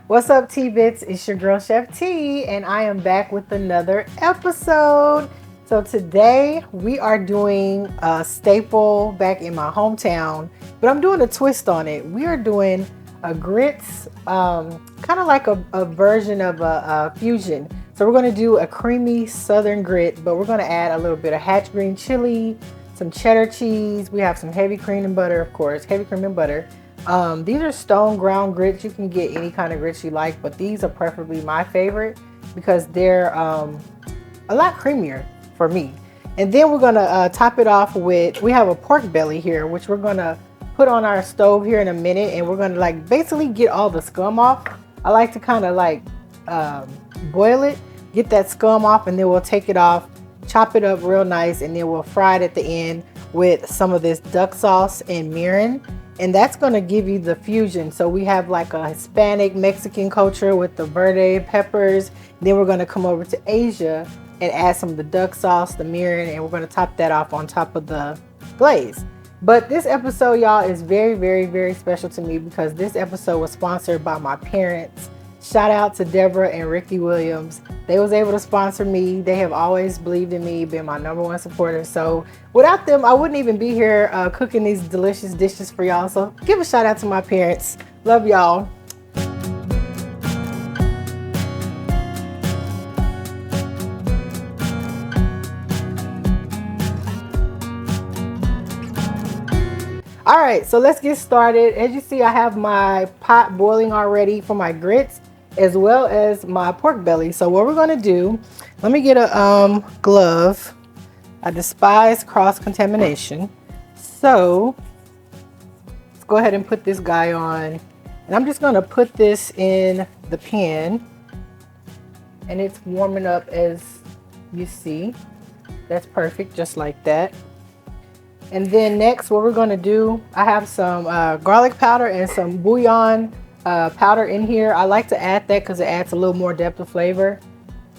What's up, T-Bits? It's your girl, Chef T, and I am back with another episode. So today we are doing a staple back in my hometown, but I'm doing a twist on it. We are doing a grits, kind of like a version of a fusion. So we're going to do a creamy southern grit, but we're going to add a little bit of hatch green chili, some cheddar cheese. We have some heavy cream and butter, of course, heavy cream and butter. These are stone ground grits. You can get any kind of grits you like, but these are preferably my favorite because they're a lot creamier for me. And then we're gonna top it off with, we have a pork belly here, which we're gonna put on our stove here in a minute, and we're gonna like basically get all the scum off. I like to kind of like boil it, get that scum off, and then we'll take it off, chop it up real nice, and then we'll fry it at the end with some of this duck sauce and mirin. And that's going to give you the fusion. So we have like a Hispanic Mexican culture with the verde peppers. Then we're going to come over to Asia and add some of the duck sauce, the mirin, and we're going to top that off on top of the glaze. But this episode, y'all, is very, very, very special to me because this episode was sponsored by my parents. Shout out to Deborah and Ricky Williams. They was able to sponsor me. They have always believed in me, been my #1 supporter. So without them, I wouldn't even be here cooking these delicious dishes for y'all. So give a shout out to my parents. Love y'all. All right, so let's get started. As you see, I have my pot boiling already for my grits, as well as my pork belly. So what we're gonna do, let me get a glove. I despise cross-contamination. So let's go ahead and put this guy on. And I'm just gonna put this in the pan. And it's warming up as you see. That's perfect, just like that. And then next, what we're gonna do, I have some garlic powder and some bouillon powder in here. I like to add that because it adds a little more depth of flavor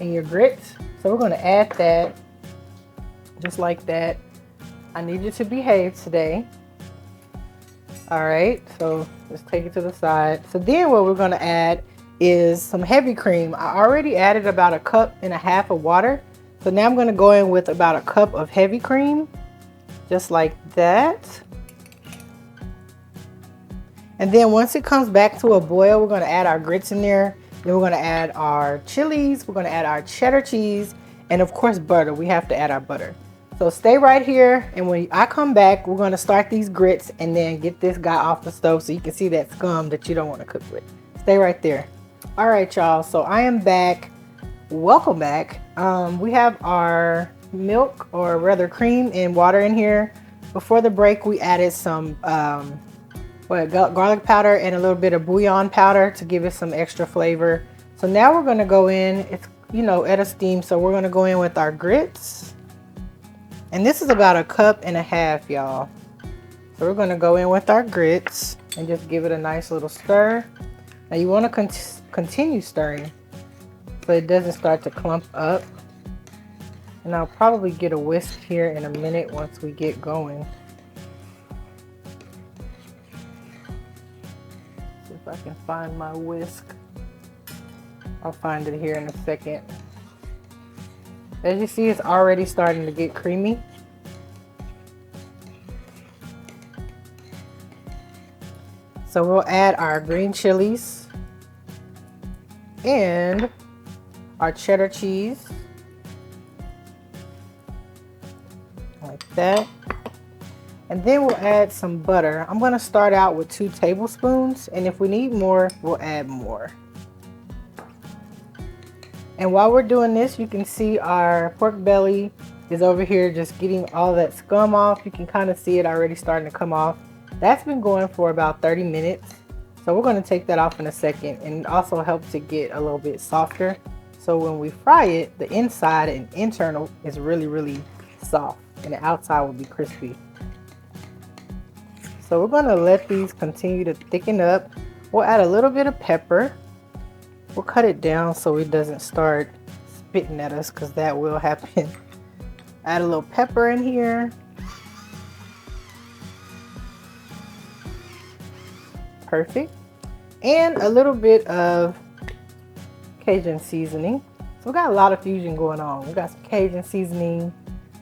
in your grits. So we're gonna add that just like that. I need you to behave today. All right, so let's take it to the side. So then what we're gonna add is some heavy cream. I already added about 1.5 cups of water. So now I'm gonna go in with about 1 cup of heavy cream, just like that. And then once it comes back to a boil, we're gonna add our grits in there. Then we're gonna add our chilies. We're gonna add our cheddar cheese, and of course butter. We have to add our butter. So stay right here, and when I come back, we're gonna start these grits and then get this guy off the stove so you can see that scum that you don't wanna cook with. Stay right there. All right, y'all, so I am back. Welcome back. We have our milk, or rather cream and water in here. Before the break, we added some garlic powder and a little bit of bouillon powder to give it some extra flavor. So now we're going to go in, it's at a steam, so we're going to go in with our grits, and this is about 1.5 cups, y'all. So we're going to go in with our grits and just give it a nice little stir. Now you want to continue stirring so it doesn't start to clump up. And I'll probably get a whisk here in a minute once we get going. See if I can find my whisk. I'll find it here in a second. As you see, it's already starting to get creamy. So we'll add our green chilies and our cheddar cheese. Like that. And then we'll add some butter. I'm going to start out with 2 tablespoons, and if we need more, we'll add more. And while we're doing this, you can see our pork belly is over here just getting all that scum off. You can kind of see it already starting to come off. That's been going for about 30 minutes. So we're going to take that off in a second, and it also helps it get a little bit softer. So when we fry it, the inside and internal is really, really soft, and the outside will be crispy. So we're going to let these continue to thicken up. We'll add a little bit of pepper. We'll cut it down so it doesn't start spitting at us, because that will happen. Add a little pepper in here. Perfect. and a little bit of Cajun seasoning. So we got a lot of fusion going on. We got some Cajun seasoning.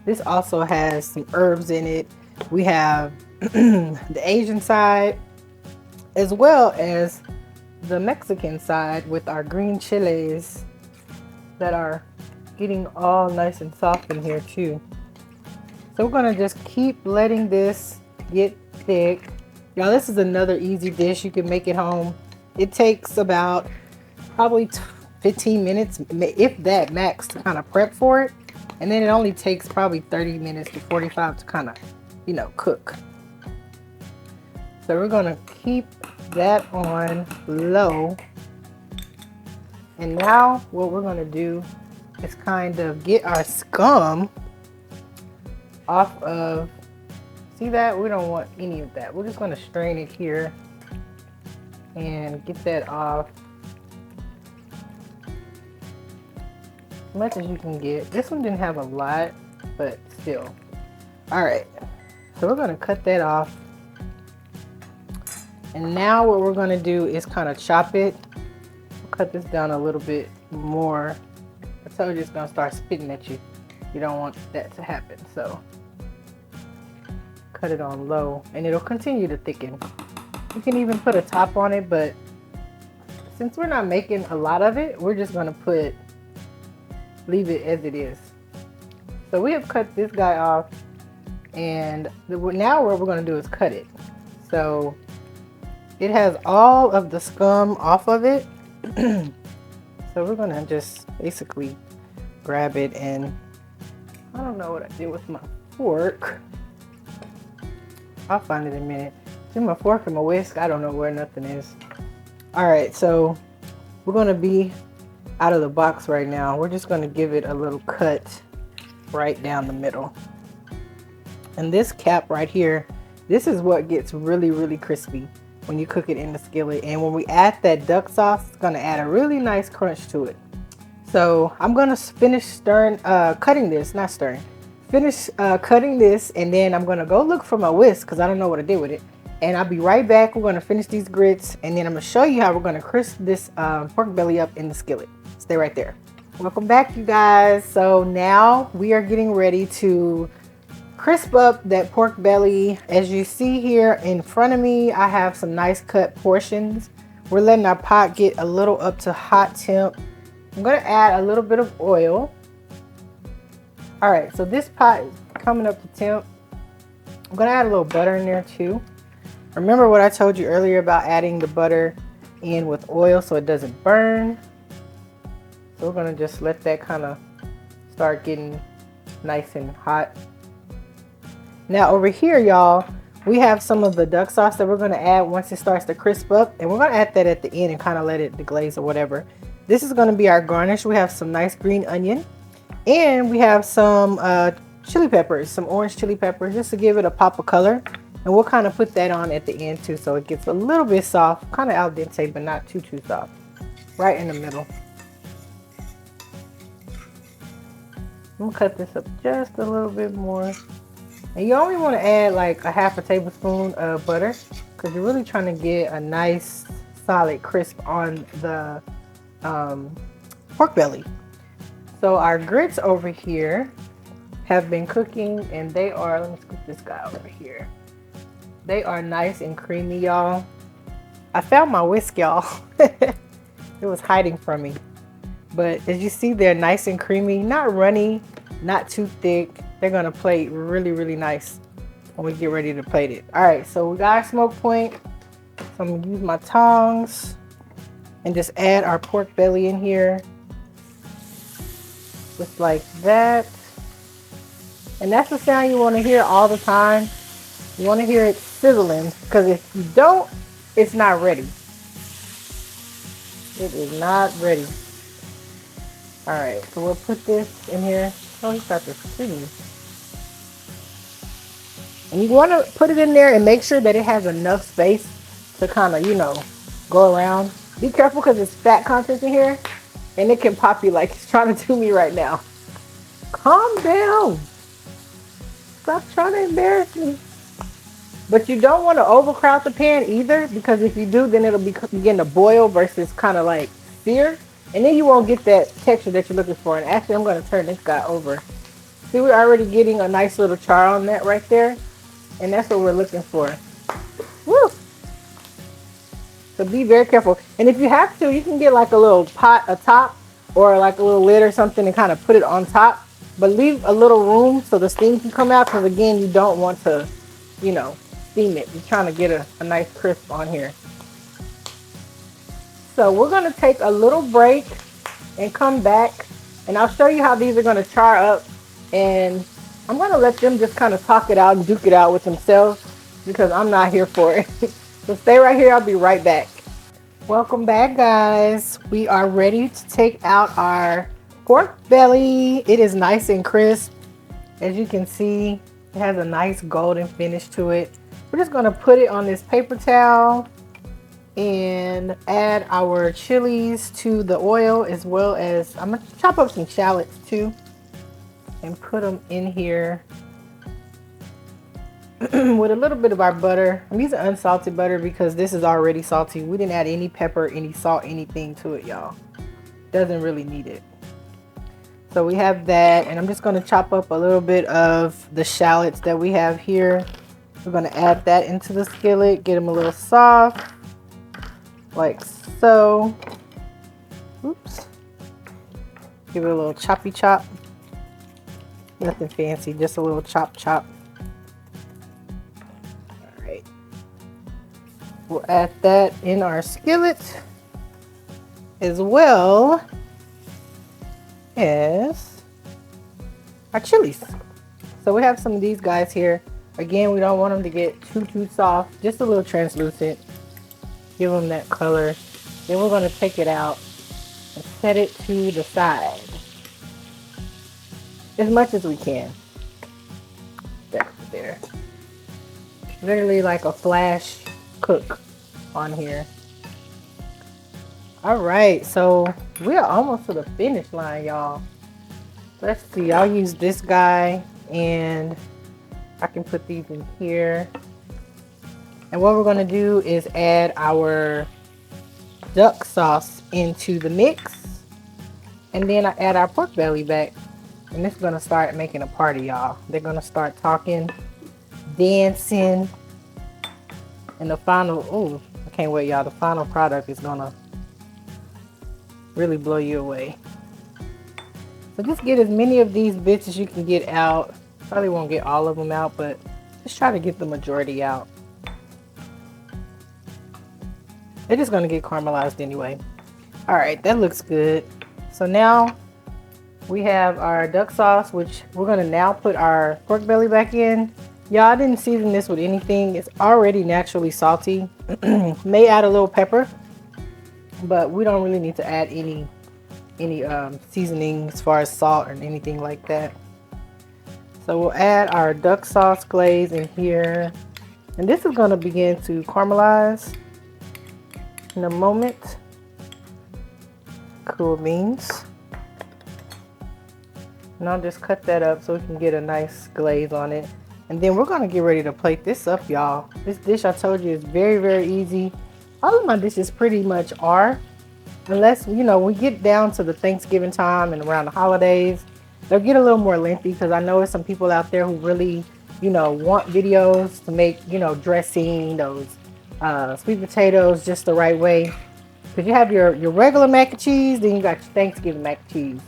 This also has some herbs in it. We have the Asian side as well as the Mexican side with our green chilies that are getting all nice and soft in here too. So we're gonna just keep letting this get thick. Y'all, this is another easy dish. You can make it home. It takes about probably 15 minutes, if that, max, to kind of prep for it. And then it only takes probably 30 minutes to 45 to kind of, you know, cook. So we're gonna keep that on low. And now what we're gonna do is kind of get our scum off of, see that? We don't want any of that. We're just gonna strain it here and get that off as much as you can get. This one didn't have a lot, but still. All right, so we're gonna cut that off. And now what we're gonna do is kind of chop it. We'll cut this down a little bit more. I told you it's gonna start spitting at you. You don't want that to happen, so cut it on low and it'll continue to thicken. You can even put a top on it, but since we're not making a lot of it, we're just gonna leave it as it is. So we have cut this guy off, and now what we're gonna do is cut it. So it has all of the scum off of it. So we're gonna just basically grab it, and I don't know what I did with my fork. I'll find it in a minute. It's in my fork and my whisk. I don't know where nothing is. All right, so we're gonna be out of the box right now. We're just gonna give it a little cut right down the middle. And this cap right here, this is what gets really, really crispy when you cook it in the skillet. And when we add that duck sauce, it's gonna add a really nice crunch to it. So I'm gonna finish cutting this, not stirring. Finish cutting this, and then I'm gonna go look for my whisk because I don't know what I did with it. And I'll be right back. We're gonna finish these grits, and then I'm gonna show you how we're gonna crisp this pork belly up in the skillet. Stay right there. Welcome back, you guys. So now we are getting ready to crisp up that pork belly. As you see here in front of me, I have some nice cut portions. We're letting our pot get a little up to hot temp. I'm gonna add a little bit of oil. All right, so this pot is coming up to temp. I'm gonna add a little butter in there too. Remember what I told you earlier about adding the butter in with oil so it doesn't burn. So we're gonna just let that kind of start getting nice and hot. Now over here, y'all, we have some of the duck sauce that we're gonna add once it starts to crisp up, and we're gonna add that at the end and kind of let it deglaze or whatever. This is gonna be our garnish. We have some nice green onion, and we have some chili peppers, some orange chili peppers, just to give it a pop of color. And we'll kind of put that on at the end too, so it gets a little bit soft, kind of al dente, but not too soft. Right in the middle. I'm gonna cut this up just a little bit more. And you only want to add like a half a tablespoon of butter because you're really trying to get a nice solid crisp on the pork belly. So our grits over here have been cooking, and they are, let me scoop this guy over here. They are nice and creamy, y'all. I found my whisk, y'all. It was hiding from me. But as you see, they're nice and creamy, not runny, not too thick. They're gonna plate really, really nice when we get ready to plate it. All right, so we got our smoke point. So I'm gonna use my tongs and just add our pork belly in here. Just like that. And that's the sound you wanna hear all the time. You wanna hear it sizzling, because if you don't, it's not ready. It is not ready. All right, so we'll put this in here. Oh, he got this creamy. And you want to put it in there and make sure that it has enough space to kind of, you know, go around. Be careful because there's fat content in here, and it can pop you like it's trying to do me right now. Calm down. Stop trying to embarrass me. But you don't want to overcrowd the pan either, because if you do, then it'll be begin to boil versus kind of like sear. And then you won't get that texture that you're looking for. And actually, I'm going to turn this guy over. See, we're already getting a nice little char on that right there. And that's what we're looking for. Woo! So be very careful. And if you have to, you can get like a little pot, a top, or like a little lid or something and kind of put it on top. But leave a little room so the steam can come out, because again, you don't want to, you know, steam it. You're trying to get a nice crisp on here. So we're going to take a little break and come back. And I'll show you how these are going to char up. And I'm going to let them just kind of talk it out and duke it out with themselves, because I'm not here for it. So stay right here. I'll be right back. Welcome back, guys. We are ready to take out our pork belly. It is nice and crisp. As you can see, it has a nice golden finish to it. We're just going to put it on this paper towel and add our chilies to the oil, as well as I'm going to chop up some shallots too and put them in here with a little bit of our butter. I'm using unsalted butter because this is already salty. We didn't add any pepper, any salt, anything to it, y'all. Doesn't really need it. So we have that, and I'm just going to chop up a little bit of the shallots that we have here. We're going to add that into the skillet, get them a little soft, like so. Oops. Give it a little choppy chop. Nothing fancy, just a little chop chop. All right. We'll add that in our skillet, as well as our chilies. So we have some of these guys here. Again, we don't want them to get too soft, just a little translucent. Give them that color. Then we're going to take it out and set it to the side as much as we can. There. Literally like a flash cook on here. All right, so we are almost to the finish line, y'all. Let's see, I'll use this guy, and I can put these in here. And what we're going to do is add our duck sauce into the mix, and then I add our pork belly back. And this is going to start making a party, y'all. They're going to start talking, dancing, and the final, oh, I can't wait, y'all. The final product is going to really blow you away. So just get as many of these bits as you can get out. Probably won't get all of them out, but just try to get the majority out. They're just going to get caramelized anyway. All right, that looks good. So now we have our duck sauce, which we're going to now put our pork belly back in. Y'all, I didn't season this with anything. It's already naturally salty. May add a little pepper, but we don't really need to add any seasoning as far as salt or anything like that. So we'll add our duck sauce glaze in here, and this is going to begin to caramelize in a moment. Cool beans. And I'll just cut that up so we can get a nice glaze on it. And then we're going to get ready to plate this up, y'all. This dish, I told you, is very easy. All of my dishes pretty much are. Unless, you know, we get down to the Thanksgiving time and around the holidays, they'll get a little more lengthy, because I know there's some people out there who really, you know, want videos to make, you know, dressing, those sweet potatoes just the right way. Because you have your regular mac and cheese, then you got your Thanksgiving mac and cheese.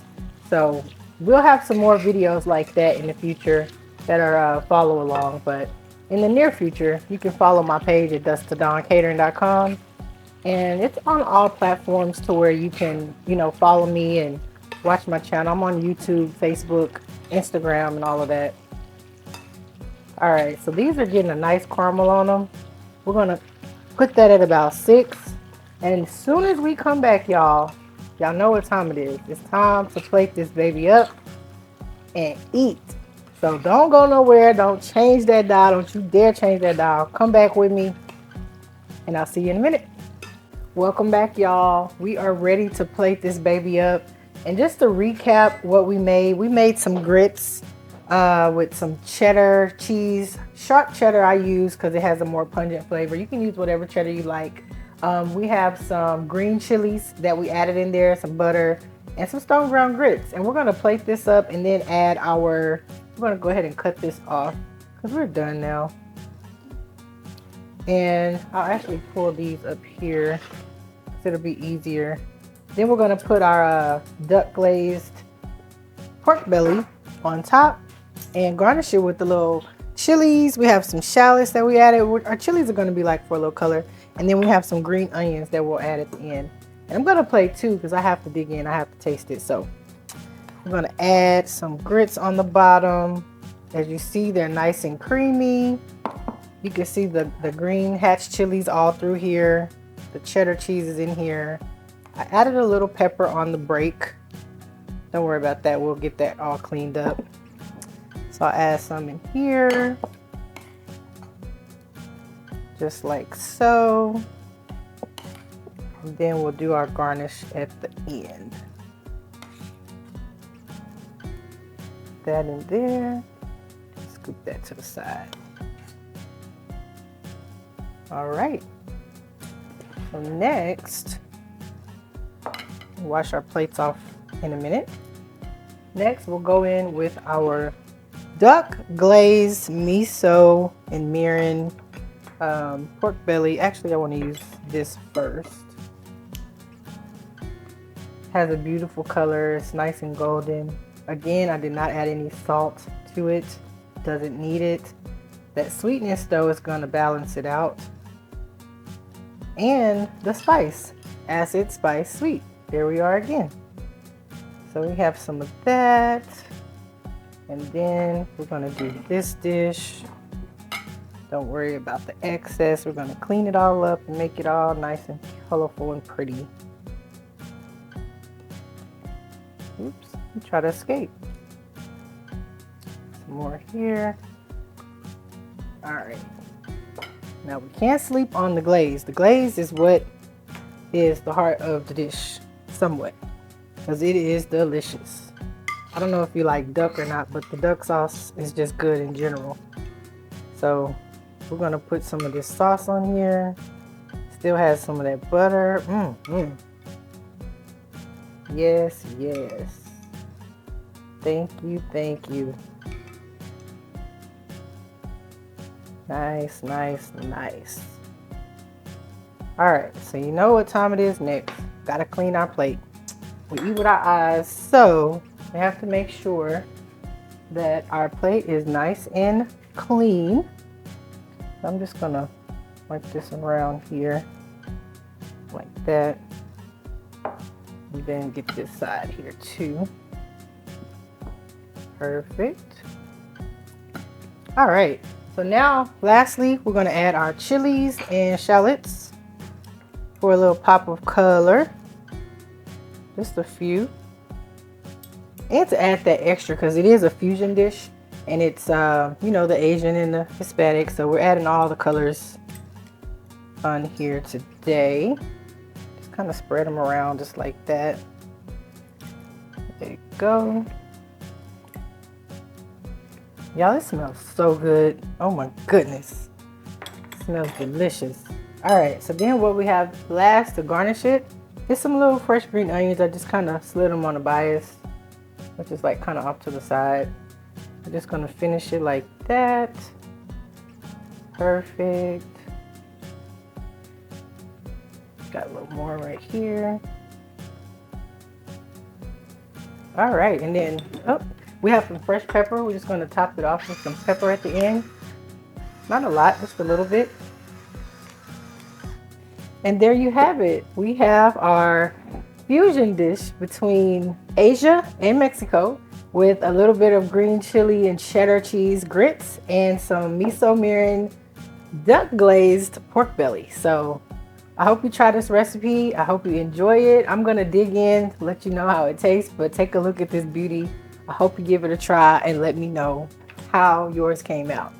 So we'll have some more videos like that in the future that are follow along. But in the near future, you can follow my page at dusttodawncatering.com. And it's on all platforms to where you can, you know, follow me and watch my channel. I'm on YouTube, Facebook, Instagram, and all of that. All right, so these are getting a nice caramel on them. We're going to put that at about 6. And as soon as we come back, y'all know what time it is. It's time to plate this baby up and eat. So don't go nowhere. Don't change that dial. Don't you dare change that dial. Come back with me, and I'll see you in a minute. Welcome back, y'all. We are ready to plate this baby up. And just to recap what we made some grits. with some cheddar cheese. Sharp cheddar I use because it has a more pungent flavor. You can use whatever cheddar you like. We have some green chilies that we added in there, some butter, and some stone ground grits. And we're gonna plate this up and then add we're gonna go ahead and cut this off because we're done now. And I'll actually pull these up here so it'll be easier. Then we're gonna put our duck glazed pork belly on top and garnish it with the little chilies. We have some shallots that we added. Our chilies are gonna be like for a little color. And then we have some green onions that we'll add at the end. And I'm gonna plate too because I have to dig in, I have to taste it. So I'm gonna add some grits on the bottom. As you see, they're nice and creamy. You can see the green hatch chilies all through here. The cheddar cheese is in here. I added a little pepper on the break. Don't worry about that, we'll get that all cleaned up. So I'll add some in here. Just like so. And then we'll do our garnish at the end. That in there. Scoop that to the side. All right. So next, wash our plates off in a minute. Next, we'll go in with our duck glazed miso and mirin pork belly. Actually, I want to use this first. Has a beautiful color. It's nice and golden. Again, I did not add any salt to it. Doesn't need it. That sweetness though is going to balance it out. And the spice, acid, spice, sweet. There we are again. So we have some of that. And then we're going to do this dish. Don't worry about the excess. We're going to clean it all up and make it all nice and colorful and pretty. Oops, try to escape. Some more here. All right. Now we can't sleep on the glaze. The glaze is what is the heart of the dish, somewhat, because it is delicious. I don't know if you like duck or not, but the duck sauce is just good in general. So we're gonna put some of this sauce on here. Still has some of that butter. Yes, yes. Thank you, thank you. Nice, nice, nice. All right, so you know what time it is next. Gotta clean our plate. We eat with our eyes, so we have to make sure that our plate is nice and clean. I'm just gonna wipe this around here like that. And then get this side here too. Perfect. All right, so now lastly, we're gonna add our chilies and shallots for a little pop of color. Just a few. And to add that extra, because it is a fusion dish and it's you know, the Asian and the Hispanic, so we're adding all the colors on here today. Just kind of spread them around just like that. There you go. Y'all, it smells so good. Oh my goodness. It smells delicious. All right, so then what we have last to garnish it is some little fresh green onions. I just kind of slid them on the bias, which is like kind of off to the side. I'm just gonna finish it like that. Perfect. Got a little more right here. All right, and then we have some fresh pepper. We're just gonna top it off with some pepper at the end. Not a lot, just a little bit. And there you have it. We have our fusion dish between Asia and Mexico with a little bit of green chili and cheddar cheese grits and some miso mirin duck glazed pork belly. So I hope you try this recipe. I hope you enjoy it. I'm gonna dig in to let you know how it tastes, but take a look at this beauty. I hope you give it a try and let me know how yours came out.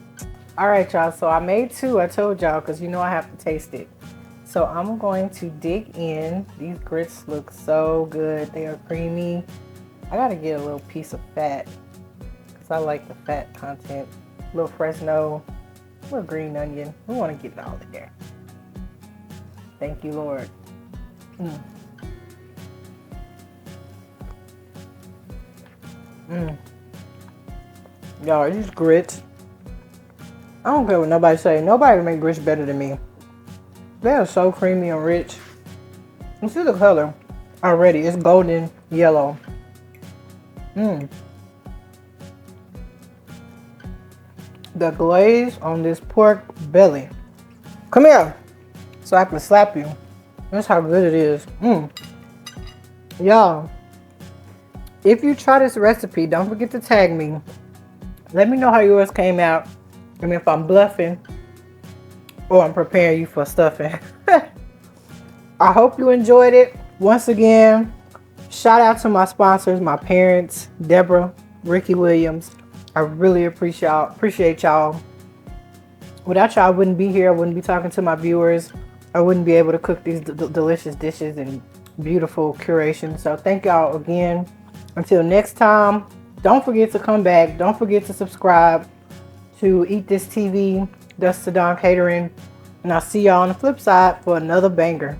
All right, y'all, so I made two, I told y'all, because you know I have to taste it. So I'm going to dig in. These grits look so good. They are creamy. I gotta get a little piece of fat because I like the fat content. A little Fresno, a little green onion. We want to get it all in there. Thank you, Lord. Y'all, these grits. I don't care what nobody say. Nobody make grits better than me. They are so creamy and rich. You see the color already. It's golden yellow. The glaze on this pork belly. Come here so I can slap you. That's how good it is. Y'all, if you try this recipe, don't forget to tag me. Let me know how yours came out. And if I'm bluffing or I'm preparing you for stuffing. I hope you enjoyed it. Once again, shout out to my sponsors, my parents, Deborah, Ricky Williams. I really appreciate y'all. Without y'all, I wouldn't be here. I wouldn't be talking to my viewers. I wouldn't be able to cook these delicious dishes and beautiful curation. So thank y'all again. Until next time, don't forget to come back. Don't forget to subscribe to Eat This TV, Dust to Dawn Catering. And I'll see y'all on the flip side for another banger.